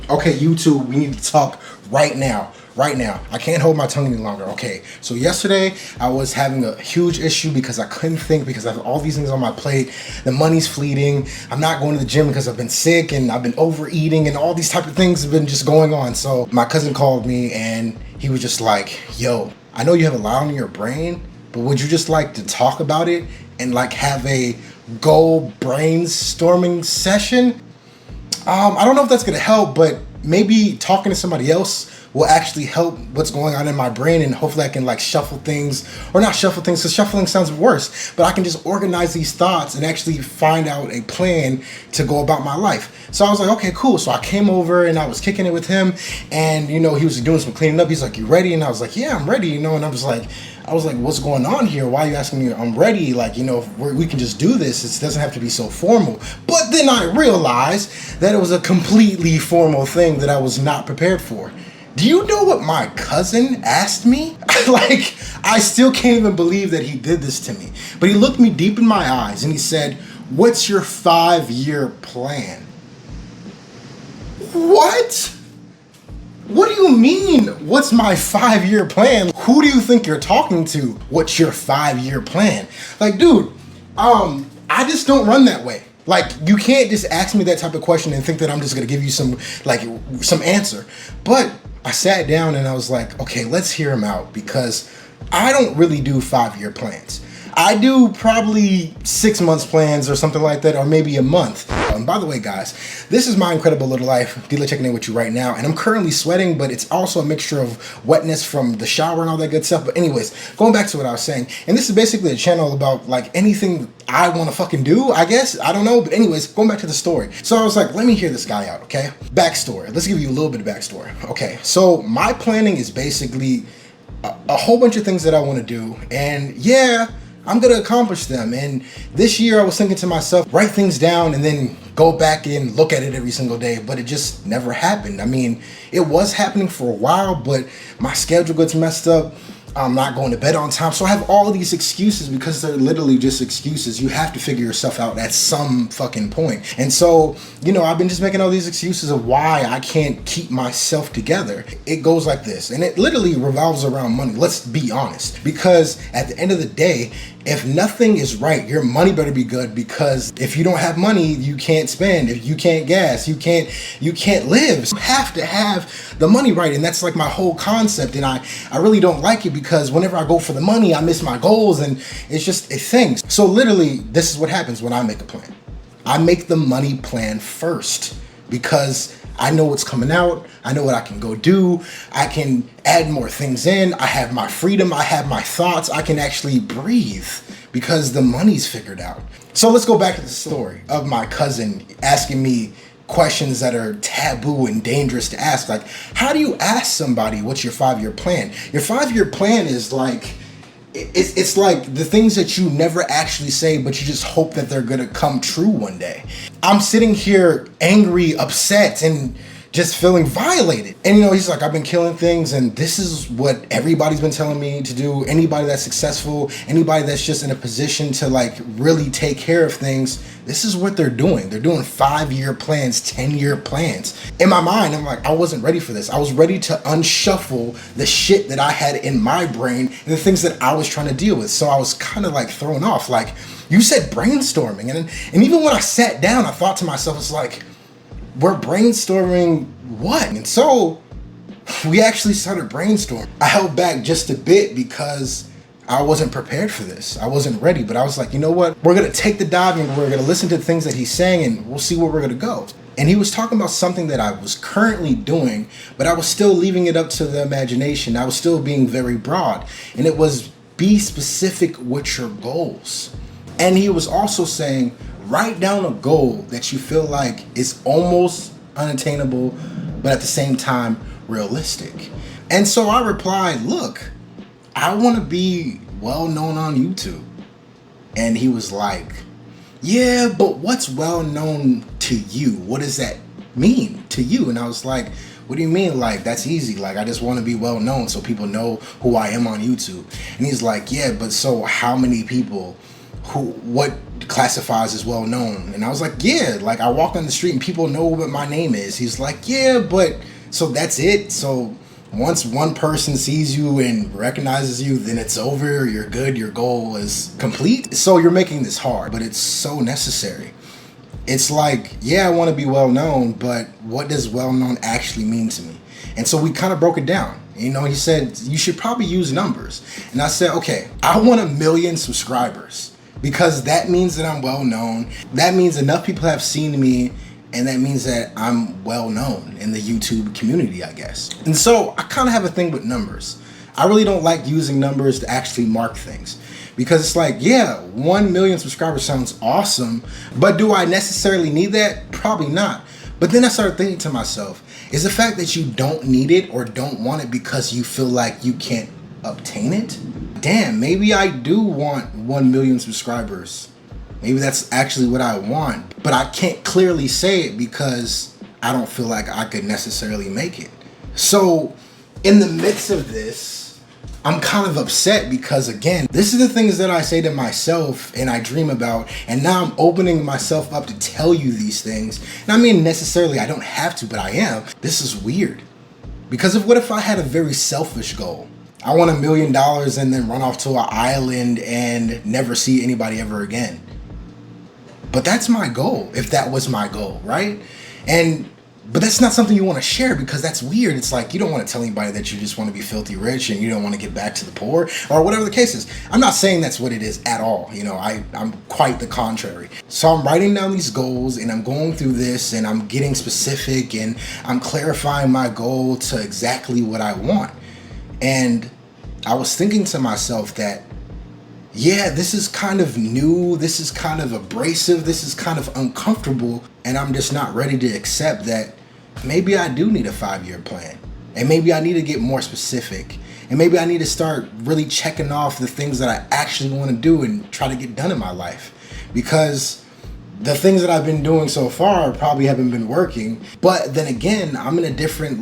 Okay, YouTube, we need to talk right now. Right now. I can't hold my tongue any longer. Okay, so yesterday I was having a huge issue because I couldn't think because I have all these things on my plate. The money's fleeting. I'm not going to the gym because I've been sick and I've been overeating and all these type of things have been just going on. So my cousin called me and he was just like, yo, I know you have a lot on your brain, but would you just like to talk about it and like have a goal brainstorming session? I don't know if that's gonna help, but maybe talking to somebody else will actually help what's going on in my brain, and hopefully I can like shuffle things, or not shuffle things because shuffling sounds worse, but I can just organize these thoughts and actually find out a plan to go about my life. So I was like, okay, cool. So I came over and I was kicking it with him, and he was doing some cleaning up. He's like, you ready? And I was like, yeah, I'm ready, and I was like, what's going on here? Why are you asking me? I'm ready. Like, we can just do this. It doesn't have to be so formal. But then I realized that it was a completely formal thing that I was not prepared for. Do you know what my cousin asked me? Like, I still can't even believe that he did this to me. But he looked me deep in my eyes and he said, what's your 5-year plan? What? What do you mean, what's my 5-year plan? Who do you think you're talking to? What's your 5-year plan? Like, dude, I just don't run that way. Like, you can't just ask me that type of question and think that I'm just gonna give you some answer. But I sat down and I was like, okay, let's hear him out, because I don't really do 5-year plans. I do probably 6 months plans or something like that, or maybe a month. By the way, guys, this is my incredible little life. Dila checking in with you right now, and I'm currently sweating, but it's also a mixture of wetness from the shower and all that good stuff. But anyways, going back to what I was saying, and this is basically a channel about like anything I want to fucking do, I guess. I don't know, but anyways, going back to the story. So I was like, let me hear this guy out, okay? Backstory. Let's give you a little bit of backstory. Okay, so my planning is basically a whole bunch of things that I want to do, and yeah, I'm gonna accomplish them. And this year I was thinking to myself, write things down and then go back and look at it every single day, but it just never happened. I mean, it was happening for a while, but my schedule gets messed up. I'm not going to bed on time. So I have all of these excuses because they're literally just excuses. You have to figure yourself out at some fucking point. And so, I've been just making all these excuses of why I can't keep myself together. It goes like this, and it literally revolves around money. Let's be honest, because at the end of the day, if nothing is right, your money better be good, because if you don't have money, you can't spend. If you can't gas, you can't live. So you have to have the money right. And that's like my whole concept. And I really don't like it because whenever I go for the money, I miss my goals, and it's just a thing. So literally, this is what happens when I make a plan. I make the money plan first because I know what's coming out. I know what I can go do. I can add more things in. I have my freedom. I have my thoughts. I can actually breathe because the money's figured out. So let's go back to the story of my cousin asking me questions that are taboo and dangerous to ask. Like, how do you ask somebody what's your 5-year plan? Your 5-year plan is like, it's like the things that you never actually say, but you just hope that they're gonna come true one day. I'm sitting here angry, upset, and just feeling violated. And he's like, I've been killing things, and this is what everybody's been telling me to do. Anybody that's successful, anybody that's just in a position to like really take care of things, this is what they're doing. They're doing 5-year plans, 10-year plans. In my mind, I'm like, I wasn't ready for this. I was ready to unshuffle the shit that I had in my brain and the things that I was trying to deal with. So I was kind of like thrown off. Like, you said brainstorming. And even when I sat down, I thought to myself, it's like, we're brainstorming what? And so we actually started brainstorming. I held back just a bit because I wasn't prepared for this. I wasn't ready, but I was like, you know what? We're gonna take the dive and we're gonna listen to the things that he's saying, and we'll see where we're gonna go. And he was talking about something that I was currently doing, but I was still leaving it up to the imagination. I was still being very broad, and it was be specific with your goals. And he was also saying, write down a goal that you feel like is almost unattainable, but at the same time, realistic. And so I replied, look, I want to be well known on YouTube. And he was like, yeah, but what's well known to you? What does that mean to you? And I was like, what do you mean? Like, that's easy. Like, I just want to be well known so people know who I am on YouTube. And he's like, yeah, but so how many people what classifies as well known. And I was like, yeah, like I walk on the street and people know what my name is. He's like, yeah, but so that's it. So once one person sees you and recognizes you, then it's over, you're good, your goal is complete. So you're making this hard, but it's so necessary. It's like, yeah, I want to be well known, but what does well known actually mean to me? And so we kind of broke it down. You know, he said, you should probably use numbers. And I said, okay, I want 1 million subscribers because that means that I'm well known. That means enough people have seen me, and that means that I'm well known in the YouTube community, I guess. And so I kind of have a thing with numbers. I really don't like using numbers to actually mark things because it's like, yeah, 1 million subscribers sounds awesome, but do I necessarily need that? Probably not. But then I started thinking to myself, is the fact that you don't need it or don't want it because you feel like you can't obtain it? Damn, maybe I do want 1 million subscribers. Maybe that's actually what I want, but I can't clearly say it because I don't feel like I could necessarily make it. So in the midst of this, I'm kind of upset because, again, this is the things that I say to myself and I dream about, and now I'm opening myself up to tell you these things. And I mean, necessarily, I don't have to, but I am. This is weird. Because of what if I had a very selfish goal? I want $1 million and then run off to an island and never see anybody ever again. But that's my goal, if that was my goal, right? But that's not something you want to share because that's weird. It's like you don't want to tell anybody that you just want to be filthy rich and you don't want to get back to the poor or whatever the case is. I'm not saying that's what it is at all. You know, I'm quite the contrary. So I'm writing down these goals and I'm going through this and I'm getting specific and I'm clarifying my goal to exactly what I want. And I was thinking to myself that, yeah, this is kind of new, this is kind of abrasive, this is kind of uncomfortable, and I'm just not ready to accept that maybe I do need a 5-year plan, and maybe I need to get more specific, and maybe I need to start really checking off the things that I actually want to do and try to get done in my life, because the things that I've been doing so far probably haven't been working. But then again, I'm in a different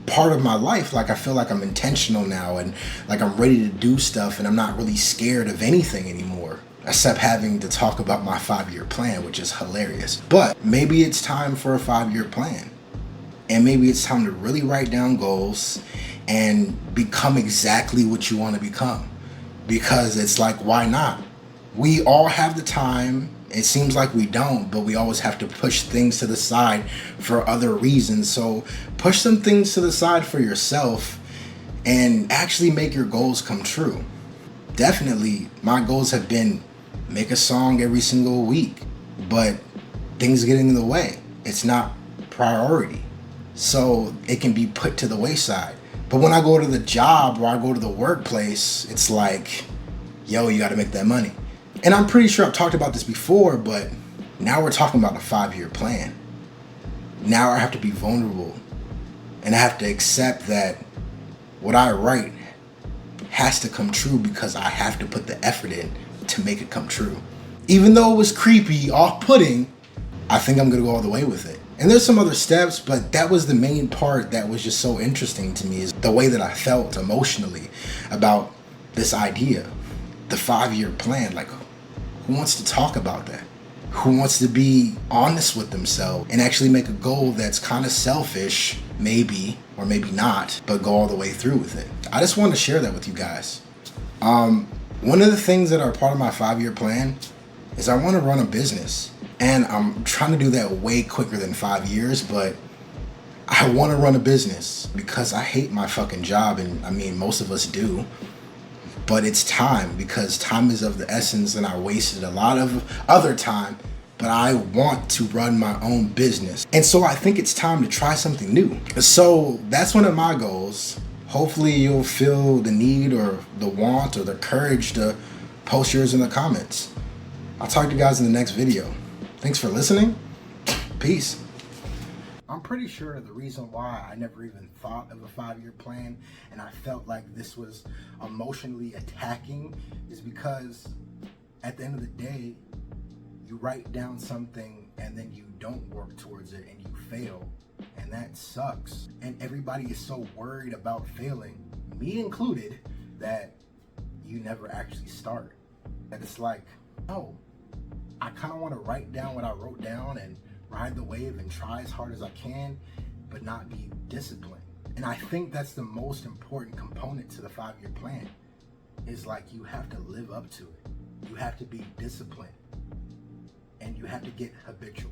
part of my life. Like I feel like I'm intentional now and like I'm ready to do stuff and I'm not really scared of anything anymore except having to talk about my 5-year plan, which is hilarious. But maybe it's time for a 5-year plan, and maybe it's time to really write down goals and become exactly what you want to become, because it's like, why not? We all have the time. It seems like we don't, but we always have to push things to the side for other reasons. So push some things to the side for yourself and actually make your goals come true. Definitely, my goals have been make a song every single week, but things get in the way. It's not priority. So it can be put to the wayside. But when I go to the job or I go to the workplace, it's like, yo, you got to make that money. And I'm pretty sure I've talked about this before, but now we're talking about a 5-year plan. Now I have to be vulnerable and I have to accept that what I write has to come true because I have to put the effort in to make it come true. Even though it was creepy, off-putting, I think I'm gonna go all the way with it. And there's some other steps, but that was the main part that was just so interesting to me, is the way that I felt emotionally about this idea, the 5-year plan. Like, who wants to talk about that? Who wants to be honest with themselves and actually make a goal that's kind of selfish, maybe, or maybe not, but go all the way through with it? I just wanted to share that with you guys. One of the things that are part of my 5-year plan is I want to run a business. And I'm trying to do that way quicker than 5 years, but I want to run a business because I hate my fucking job. And I mean, most of us do. But it's time, because time is of the essence, and I wasted a lot of other time, but I want to run my own business. And so I think it's time to try something new. So that's one of my goals. Hopefully you'll feel the need or the want or the courage to post yours in the comments. I'll talk to you guys in the next video. Thanks for listening. Peace. I'm pretty sure the reason why I never even thought of a 5-year plan and I felt like this was emotionally attacking is because at the end of the day, you write down something and then you don't work towards it and you fail, and that sucks. And everybody is so worried about failing, me included, that you never actually start. And it's like, No. I kind of want to write down what I wrote down and ride the wave and try as hard as I can, but not be disciplined. And I think that's the most important component to the 5-year plan, is like you have to live up to it. You have to be disciplined and you have to get habitual.